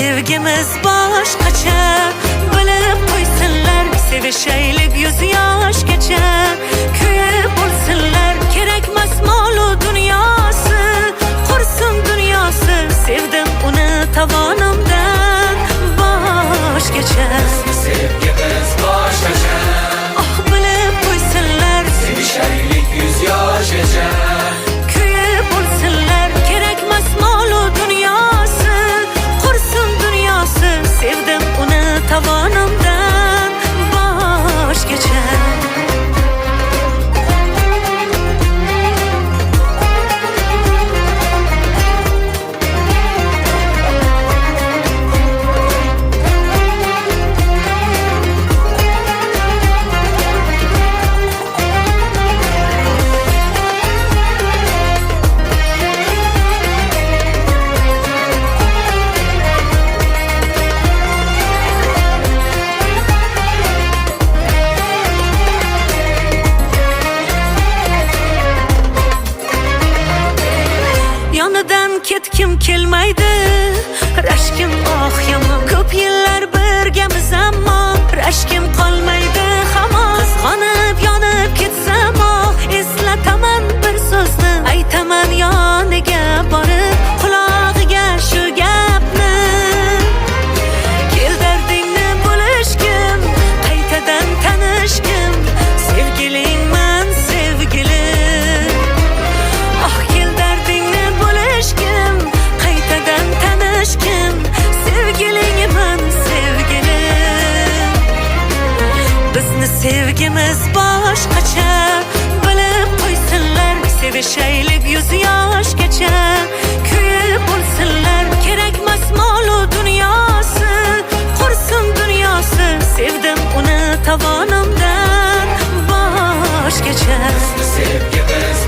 sevgimiz boshqacha, bilib qo'ysinlar, sevishaylik 100 yoshgacha. Kuyib bo'lsinlar, kerakmas mol-u dunyosi, qursin dunyosi, sevdim uni tovonimdan boshgacha. Sevgimiz boshqacha, Oh, bilib qo'ysinlar, sevishaylik 100 yoshgacha. kuyib bo'lsinlar, kerakmas mol-u dunyosi, qursin dunyosi, sevdim uni tovonimdan boshgacha. Yonidan ketkim kelmaydi, rashkim oh yomon. Ko'p yillar birgamiz ammo rashkim qolmaydi hamon. Qizg'onib yonib ketsam, eslataman bir so'zni, aytaman yoniga borib qulog'iga shu gapni. Kel dardingni bo'lishgim, qaytadan tanishgim, sevgilingman sevgilim. Oh, kel dardingni bo'lishgim, qaytadan tanishgim, sevgilingman sevgilim. Bizni sevgimiz boshqacha, bilib qo'ysinlar, sevishaylik 100 yoshgacha. Kuyib bo'lsinlar, kerakmas mol-u dunyosi, qursin dunyosi, sevdim uni tovonimdan boshgacha. Sevgimiz